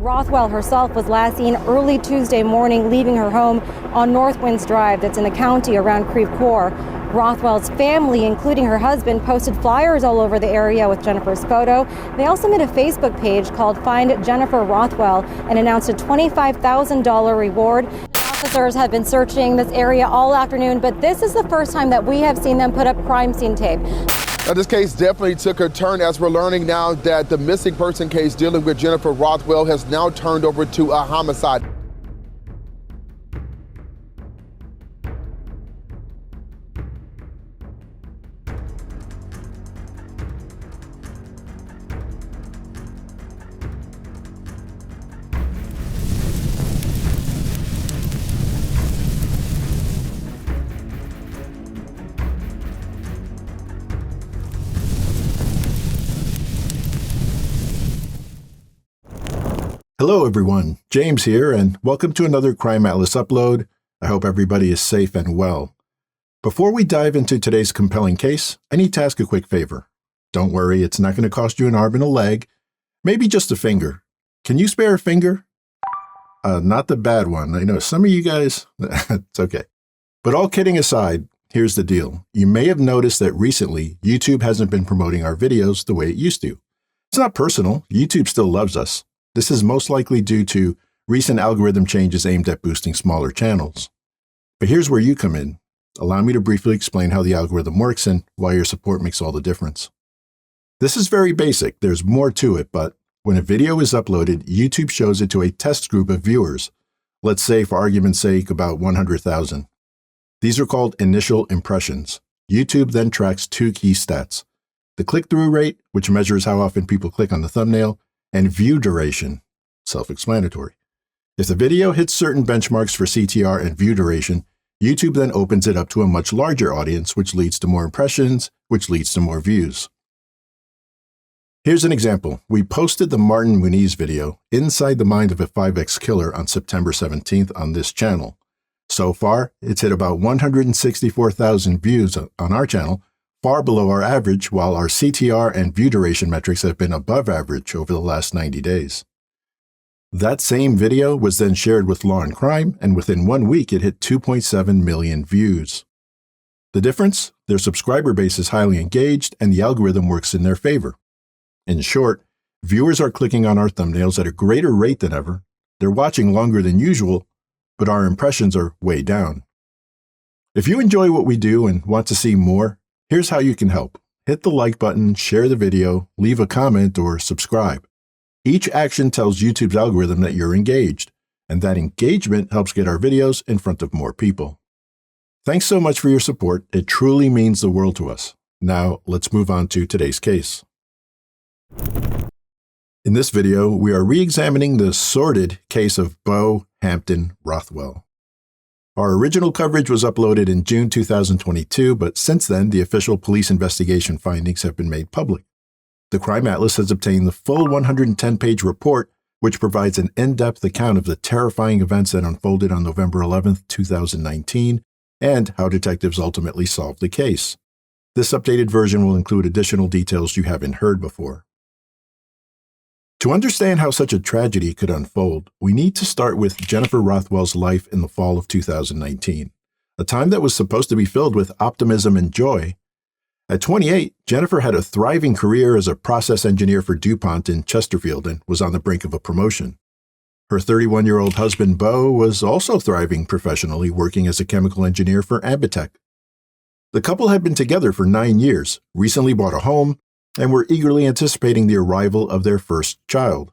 Rothwell herself was last seen early Tuesday morning leaving her home on North Winds Drive that's in the county around Creve Coeur. Rothwell's family, including her husband, posted flyers all over the area with Jennifer's photo. They also made a Facebook page called Find Jennifer Rothwell and announced a $25,000 reward. Officers have been searching this area all afternoon, but this is the first time that we have seen them put up crime scene tape. Now, this case definitely took a turn as we're learning now that the missing person case dealing with Jennifer Rothwell has now turned over to a homicide. Hello everyone, James here, and welcome to another Crime Atlas upload. I hope everybody is safe and well. Before we dive into today's compelling case, I need to ask a quick favor. Don't worry, it's not going to cost you an arm and a leg, maybe just a finger. Can you spare a finger? Not the bad one. I know some of you guys, it's okay. But all kidding aside, here's the deal. You may have noticed that recently, YouTube hasn't been promoting our videos the way it used to. It's not personal, YouTube still loves us. This is most likely due to recent algorithm changes aimed at boosting smaller channels. But here's where you come in. Allow me to briefly explain how the algorithm works and why your support makes all the difference. This is very basic, there's more to it, but when a video is uploaded, YouTube shows it to a test group of viewers. Let's say, for argument's sake, about 100,000. These are called initial impressions. YouTube then tracks two key stats: the click-through rate, which measures how often people click on the thumbnail, and view duration, self-explanatory. If the video hits certain benchmarks for CTR and view duration, YouTube then opens it up to a much larger audience, which leads to more impressions, which leads to more views. Here's an example. We posted the Martin Muniz video, Inside the Mind of a 5X Killer, on September 17th on this channel. So far, it's hit about 164,000 views on our channel, far below our average, while our CTR and view duration metrics have been above average over the last 90 days. That same video was then shared with Law and Crime, and within 1 week it hit 2.7 million views. The difference? Their subscriber base is highly engaged, and the algorithm works in their favor. In short, viewers are clicking on our thumbnails at a greater rate than ever, they're watching longer than usual, but our impressions are way down. If you enjoy what we do and want to see more, here's how you can help. Hit the like button, share the video, leave a comment, or subscribe. Each action tells YouTube's algorithm that you're engaged, and that engagement helps get our videos in front of more people. Thanks so much for your support. It truly means the world to us. Now, let's move on to today's case. In this video, we are re-examining the sordid case of Beau Hampton Rothwell. Our original coverage was uploaded in June 2022, but since then, the official police investigation findings have been made public. The Crime Atlas has obtained the full 110-page report, which provides an in-depth account of the terrifying events that unfolded on November 11, 2019, and how detectives ultimately solved the case. This updated version will include additional details you haven't heard before. To understand how such a tragedy could unfold, we need to start with Jennifer Rothwell's life in the fall of 2019, a time that was supposed to be filled with optimism and joy. At 28, Jennifer had a thriving career as a process engineer for DuPont in Chesterfield and was on the brink of a promotion. Her 31-year-old husband, Beau, was also thriving professionally, working as a chemical engineer for Ambitech. The couple had been together for 9 years, recently bought a home, and were eagerly anticipating the arrival of their first child.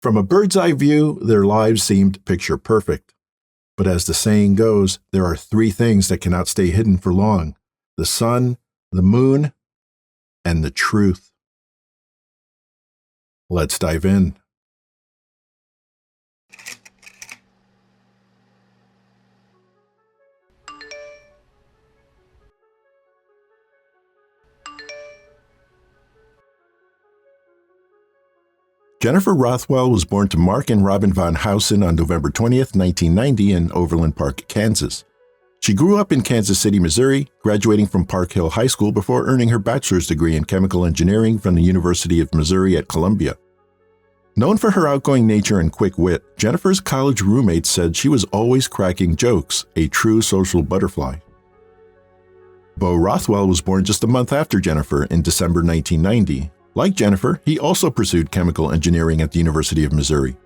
From a bird's-eye view, their lives seemed picture perfect. But as the saying goes, there are 3 things that cannot stay hidden for long: the sun, the moon, and the truth. Let's dive in. Jennifer Rothwell was born to Mark and Robin Von Hausen on November 20th, 1990 in Overland Park, Kansas. She grew up in Kansas City, Missouri, graduating from Park Hill High School before earning her bachelor's degree in chemical engineering from the University of Missouri at Columbia. Known for her outgoing nature and quick wit, Jennifer's college roommates said she was always cracking jokes, a true social butterfly. Beau Rothwell was born just a month after Jennifer in December 1990. Like Jennifer, he also pursued chemical engineering at the University of Missouri.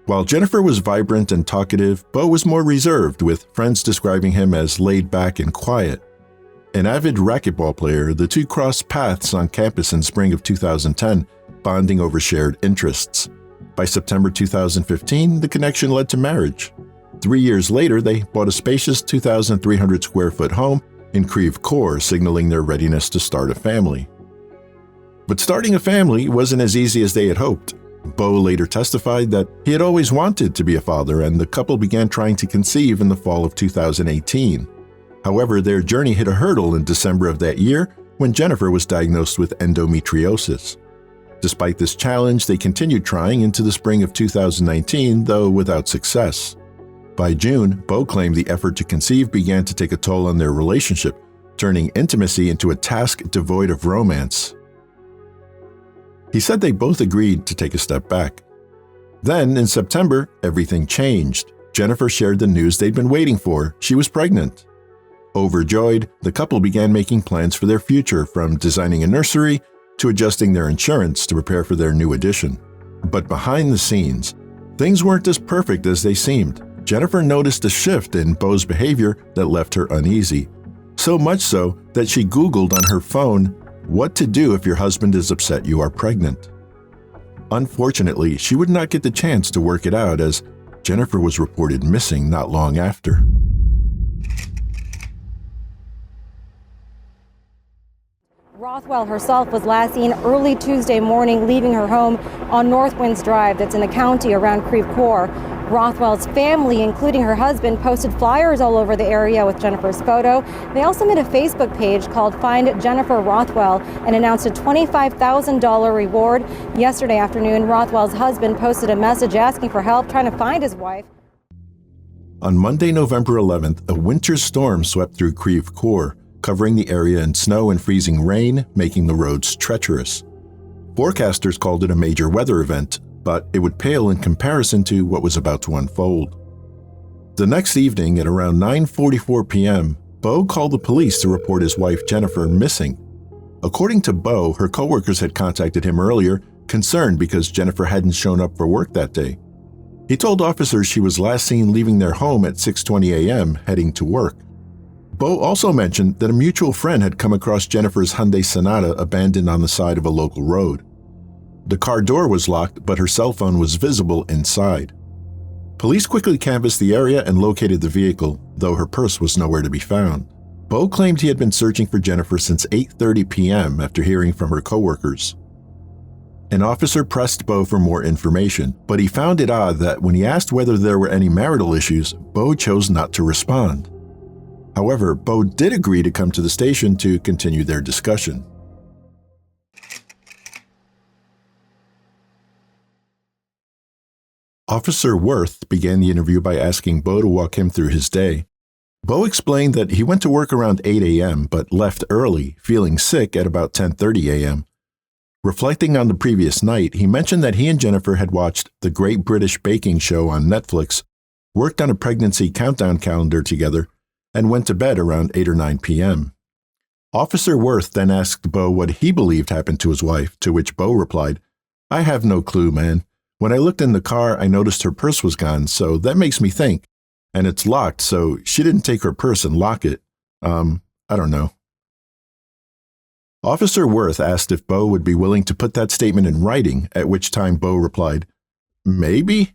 While Jennifer was vibrant and talkative, Beau was more reserved, with friends describing him as laid back and quiet. An avid racquetball player, the two crossed paths on campus in spring of 2010, bonding over shared interests. By September 2015, the connection led to marriage. 3 years later, they bought a spacious 2,300 square foot home in Creve Coeur, signaling their readiness to start a family. But starting a family wasn't as easy as they had hoped. Beau later testified that he had always wanted to be a father, and the couple began trying to conceive in the fall of 2018. However, their journey hit a hurdle in December of that year when Jennifer was diagnosed with endometriosis. Despite this challenge, they continued trying into the spring of 2019, though without success. By June, Beau claimed the effort to conceive began to take a toll on their relationship, turning intimacy into a task devoid of romance. He said they both agreed to take a step back. Then, in September, everything changed. Jennifer shared the news they'd been waiting for. She was pregnant. Overjoyed, the couple began making plans for their future, from designing a nursery to adjusting their insurance to prepare for their new addition. But behind the scenes, things weren't as perfect as they seemed. Jennifer noticed a shift in Beau's behavior that left her uneasy. So much so that she Googled on her phone, "What to do if your husband is upset you are pregnant?" Unfortunately, she would not get the chance to work it out, as Jennifer was reported missing not long after. Rothwell herself was last seen early Tuesday morning leaving her home on North Winds Drive that's in the county around Creve Coeur. Rothwell's family, including her husband, posted flyers all over the area with Jennifer's photo. They also made a Facebook page called Find Jennifer Rothwell and announced a $25,000 reward. Yesterday afternoon, Rothwell's husband posted a message asking for help trying to find his wife. On Monday, November 11th, a winter storm swept through Creve Coeur, covering the area in snow and freezing rain, making the roads treacherous. Forecasters called it a major weather event, but it would pale in comparison to what was about to unfold. The next evening, at around 9:44 p.m., Beau called the police to report his wife Jennifer missing. According to Beau, her coworkers had contacted him earlier, concerned because Jennifer hadn't shown up for work that day. He told officers she was last seen leaving their home at 6:20 a.m., heading to work. Beau also mentioned that a mutual friend had come across Jennifer's Hyundai Sonata abandoned on the side of a local road. The car door was locked, but her cell phone was visible inside. Police quickly canvassed the area and located the vehicle, though her purse was nowhere to be found. Beau claimed he had been searching for Jennifer since 8:30 p.m. after hearing from her coworkers. An officer pressed Beau for more information, but he found it odd that when he asked whether there were any marital issues, Beau chose not to respond. However, Beau did agree to come to the station to continue their discussion. Officer Worth began the interview by asking Beau to walk him through his day. Beau explained that he went to work around 8 a.m. but left early, feeling sick at about 10:30 a.m. Reflecting on the previous night, he mentioned that he and Jennifer had watched The Great British Baking Show on Netflix, worked on a pregnancy countdown calendar together, and went to bed around 8 or 9 p.m. Officer Worth then asked Beau what he believed happened to his wife, to which Beau replied, "I have no clue, man. When I looked in the car, I noticed her purse was gone, so that makes me think. And it's locked, so she didn't take her purse and lock it. I don't know." Officer Worth asked if Beau would be willing to put that statement in writing, at which time Beau replied, "Maybe.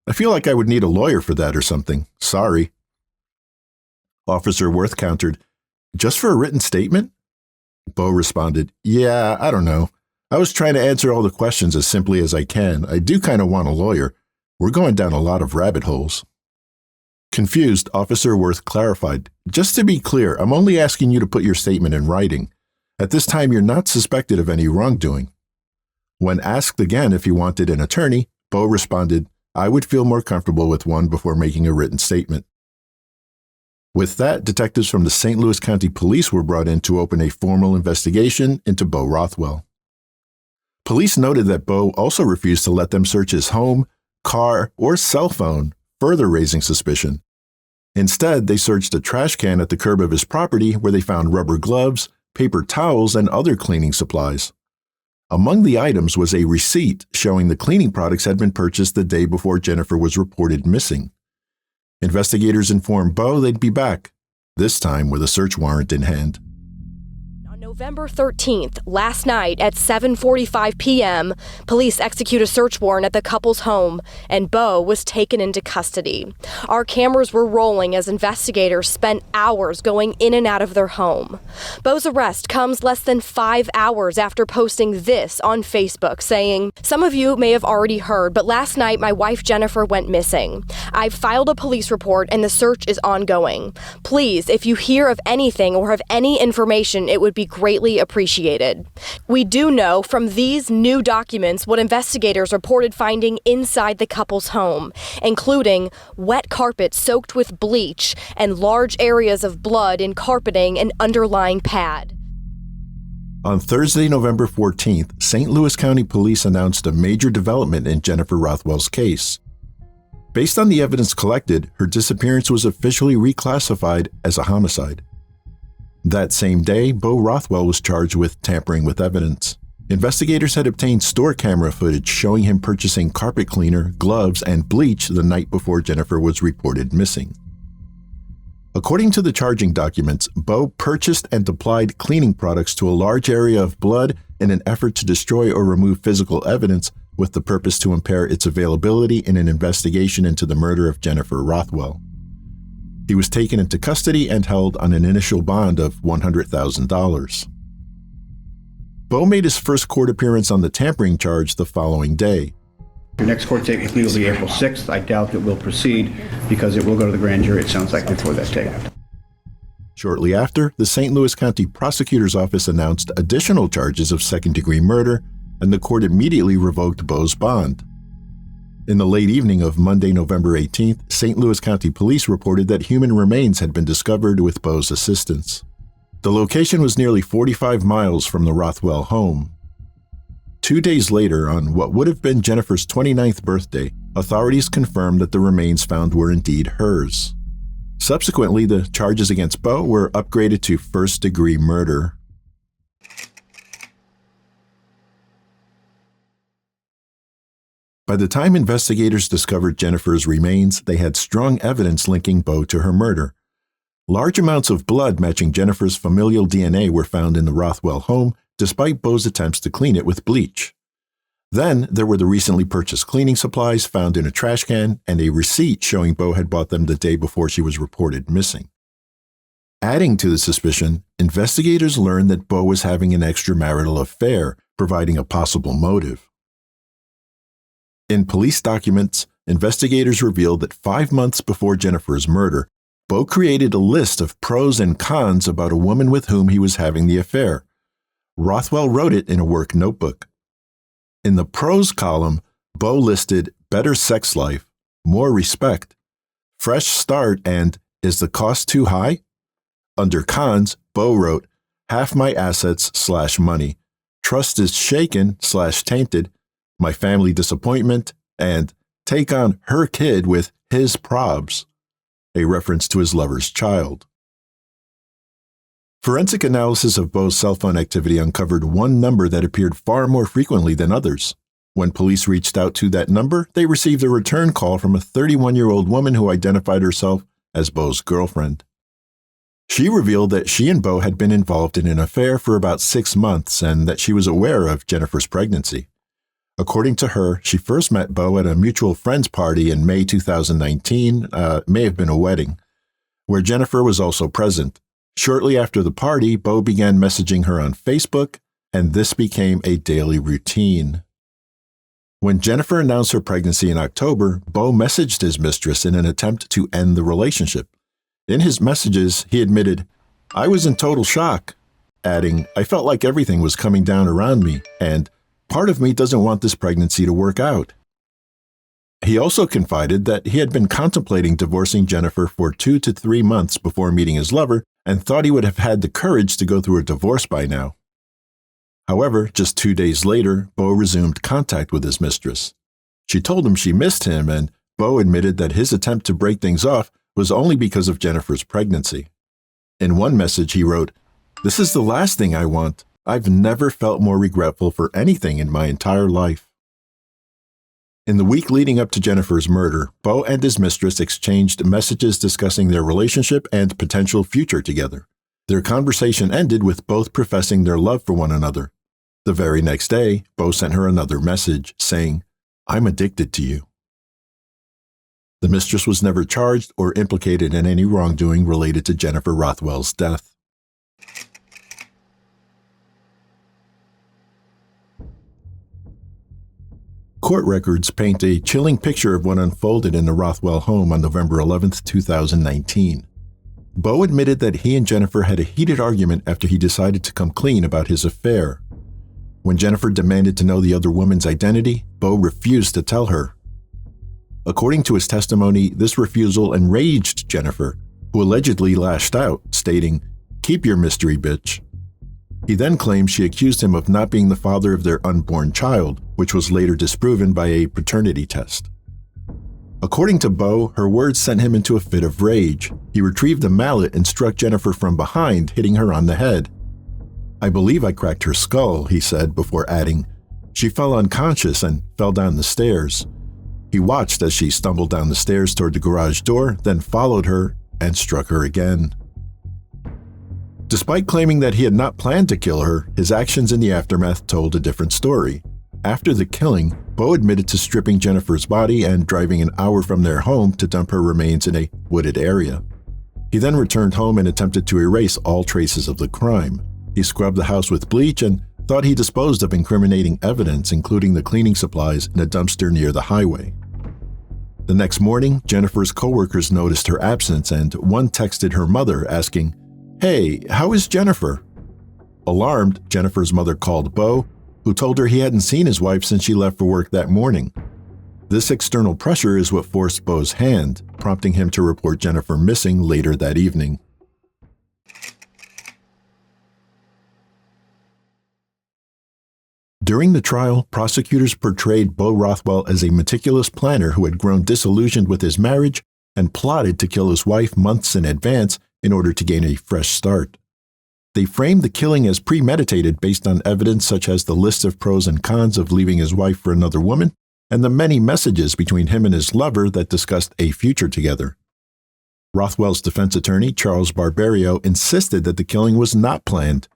I feel like I would need a lawyer for that or something. Sorry." Officer Worth countered, "Just for a written statement?" Beau responded, "Yeah, I don't know. I was trying to answer all the questions as simply as I can. I do kind of want a lawyer. We're going down a lot of rabbit holes." Confused, Officer Worth clarified, "Just to be clear, I'm only asking you to put your statement in writing. At this time, you're not suspected of any wrongdoing." When asked again if he wanted an attorney, Beau responded, "I would feel more comfortable with one before making a written statement." With that, detectives from the St. Louis County Police were brought in to open a formal investigation into Beau Rothwell. Police noted that Beau also refused to let them search his home, car, or cell phone, further raising suspicion. Instead, they searched a trash can at the curb of his property where they found rubber gloves, paper towels, and other cleaning supplies. Among the items was a receipt showing the cleaning products had been purchased the day before Jennifer was reported missing. Investigators informed Beau they'd be back, this time with a search warrant in hand. November 13th, last night at 7:45 p.m., police execute a search warrant at the couple's home, and Beau was taken into custody. Our cameras were rolling as investigators spent hours going in and out of their home. Beau's arrest comes less than 5 hours after posting this on Facebook, saying, "Some of you may have already heard, but last night my wife Jennifer went missing. I've filed a police report and the search is ongoing. Please, if you hear of anything or have any information, it would be greatly appreciated." We do know from these new documents what investigators reported finding inside the couple's home, including wet carpet soaked with bleach and large areas of blood in carpeting and underlying pad. On Thursday, November 14th, St. Louis County Police announced a major development in Jennifer Rothwell's case. Based on the evidence collected, her disappearance was officially reclassified as a homicide. That same day, Beau Rothwell was charged with tampering with evidence. Investigators had obtained store camera footage showing him purchasing carpet cleaner, gloves, and bleach the night before Jennifer was reported missing. According to the charging documents, Beau purchased and applied cleaning products to a large area of blood in an effort to destroy or remove physical evidence with the purpose to impair its availability in an investigation into the murder of Jennifer Rothwell. He was taken into custody and held on an initial bond of $100,000. Beau made his first court appearance on the tampering charge the following day. Your next court date will be April 6th. I doubt it will proceed because it will go to the grand jury, it sounds like, before that date. Shortly after, the St. Louis County Prosecutor's Office announced additional charges of second-degree murder, and the court immediately revoked Beau's bond. In the late evening of Monday, November 18th, St. Louis County Police reported that human remains had been discovered with Beau's assistance. The location was nearly 45 miles from the Rothwell home. 2 days later, on what would have been Jennifer's 29th birthday, authorities confirmed that the remains found were indeed hers. Subsequently, the charges against Beau were upgraded to first-degree murder. By the time investigators discovered Jennifer's remains, they had strong evidence linking Beau to her murder. Large amounts of blood matching Jennifer's familial DNA were found in the Rothwell home, despite Beau's attempts to clean it with bleach. Then there were the recently purchased cleaning supplies found in a trash can and a receipt showing Beau had bought them the day before she was reported missing. Adding to the suspicion, investigators learned that Beau was having an extramarital affair, providing a possible motive. In police documents, investigators revealed that 5 months before Jennifer's murder, Beau created a list of pros and cons about a woman with whom he was having the affair. Rothwell wrote it in a work notebook. In the pros column, Beau listed better sex life, more respect, fresh start, and is the cost too high? Under cons, Beau wrote, half my assets/money, trust is shaken/tainted, my family disappointment, and take on her kid with his probs, a reference to his lover's child. Forensic analysis of Beau's cell phone activity uncovered one number that appeared far more frequently than others. When police reached out to that number, they received a return call from a 31-year-old woman who identified herself as Beau's girlfriend. She revealed that she and Beau had been involved in an affair for about 6 months and that she was aware of Jennifer's pregnancy. According to her, she first met Beau at a mutual friend's party in May 2019, may have been a wedding, where Jennifer was also present. Shortly after the party, Beau began messaging her on Facebook, and this became a daily routine. When Jennifer announced her pregnancy in October, Beau messaged his mistress in an attempt to end the relationship. In his messages, he admitted, "I was in total shock," adding, "I felt like everything was coming down around me, and part of me doesn't want this pregnancy to work out." He also confided that he had been contemplating divorcing Jennifer for 2 to 3 months before meeting his lover and thought he would have had the courage to go through a divorce by now. However, just 2 days later, Beau resumed contact with his mistress. She told him she missed him, and Beau admitted that his attempt to break things off was only because of Jennifer's pregnancy. In one message, he wrote, "This is the last thing I want. I've never felt more regretful for anything in my entire life." In the week leading up to Jennifer's murder, Beau and his mistress exchanged messages discussing their relationship and potential future together. Their conversation ended with both professing their love for one another. The very next day, Beau sent her another message saying, "I'm addicted to you." The mistress was never charged or implicated in any wrongdoing related to Jennifer Rothwell's death. Court records paint a chilling picture of what unfolded in the Rothwell home on November 11, 2019. Beau admitted that he and Jennifer had a heated argument after he decided to come clean about his affair. When Jennifer demanded to know the other woman's identity, Beau refused to tell her. According to his testimony, this refusal enraged Jennifer, who allegedly lashed out, stating, "Keep your mystery, bitch." He then claimed she accused him of not being the father of their unborn child, which was later disproven by a paternity test. According to Beau, her words sent him into a fit of rage. He retrieved a mallet and struck Jennifer from behind, hitting her on the head. "I believe I cracked her skull," he said, before adding, "She fell unconscious and fell down the stairs." He watched as she stumbled down the stairs toward the garage door, then followed her and struck her again. Despite claiming that he had not planned to kill her, his actions in the aftermath told a different story. After the killing, Beau admitted to stripping Jennifer's body and driving an hour from their home to dump her remains in a wooded area. He then returned home and attempted to erase all traces of the crime. He scrubbed the house with bleach and thought he disposed of incriminating evidence, including the cleaning supplies, in a dumpster near the highway. The next morning, Jennifer's coworkers noticed her absence, and one texted her mother asking, "Hey, how is Jennifer?" Alarmed, Jennifer's mother called Beau, who told her he hadn't seen his wife since she left for work that morning. This external pressure is what forced Beau's hand, prompting him to report Jennifer missing later that evening. During the trial, prosecutors portrayed Beau Rothwell as a meticulous planner who had grown disillusioned with his marriage and plotted to kill his wife months in advance in order to gain a fresh start. They framed the killing as premeditated based on evidence such as the list of pros and cons of leaving his wife for another woman and the many messages between him and his lover that discussed a future together. Rothwell's defense attorney, Charles Barberio, insisted that the killing was not planned.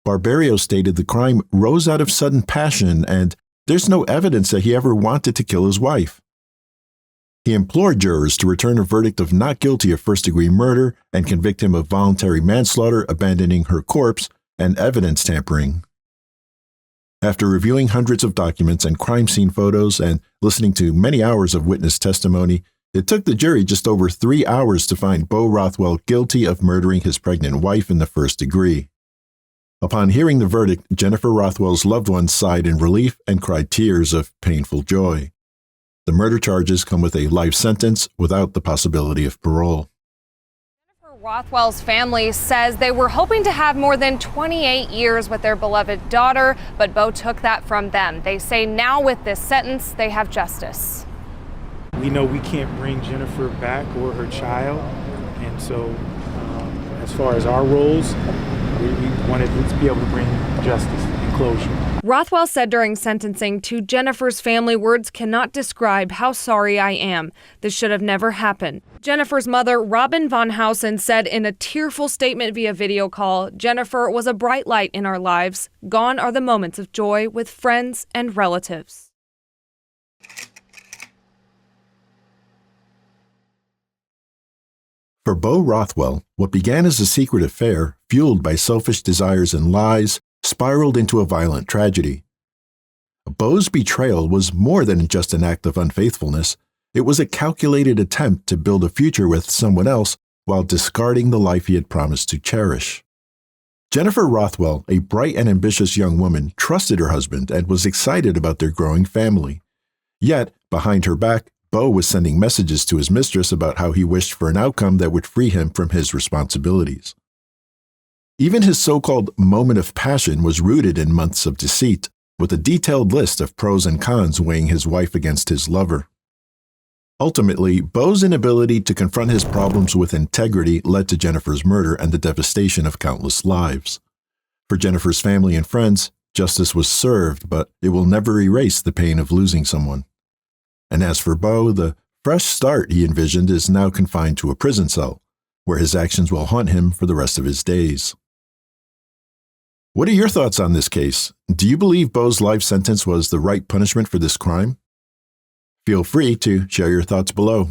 Barberio stated the crime rose out of sudden passion and there's no evidence that he ever wanted to kill his wife. He implored jurors to return a verdict of not guilty of first-degree murder and convict him of voluntary manslaughter, abandoning her corpse, and evidence tampering. After reviewing hundreds of documents and crime scene photos and listening to many hours of witness testimony, it took the jury just over 3 hours to find Beau Rothwell guilty of murdering his pregnant wife in the first degree. Upon hearing the verdict, Jennifer Rothwell's loved ones sighed in relief and cried tears of painful joy. The murder charges come with a life sentence without the possibility of parole. Jennifer Rothwell's family says they were hoping to have more than 28 years with their beloved daughter, but Beau took that from them. They say now with this sentence, they have justice. We know we can't bring Jennifer back or her child, and so as far as our roles, we wanted to be able to bring justice and closure. Rothwell said during sentencing, "To Jennifer's family, words cannot describe how sorry I am. This should have never happened." Jennifer's mother, Robin Von Hausen, said in a tearful statement via video call, "Jennifer was a bright light in our lives. Gone are the moments of joy with friends and relatives." For Beau Rothwell, what began as a secret affair, fueled by selfish desires and lies, spiraled into a violent tragedy. Beau's betrayal was more than just an act of unfaithfulness. It was a calculated attempt to build a future with someone else while discarding the life he had promised to cherish. Jennifer Rothwell, a bright and ambitious young woman, trusted her husband and was excited about their growing family. Yet, behind her back, Beau was sending messages to his mistress about how he wished for an outcome that would free him from his responsibilities. Even his so-called moment of passion was rooted in months of deceit, with a detailed list of pros and cons weighing his wife against his lover. Ultimately, Beau's inability to confront his problems with integrity led to Jennifer's murder and the devastation of countless lives. For Jennifer's family and friends, justice was served, but it will never erase the pain of losing someone. And as for Beau, the fresh start he envisioned is now confined to a prison cell, where his actions will haunt him for the rest of his days. What are your thoughts on this case? Do you believe Beau's life sentence was the right punishment for this crime? Feel free to share your thoughts below.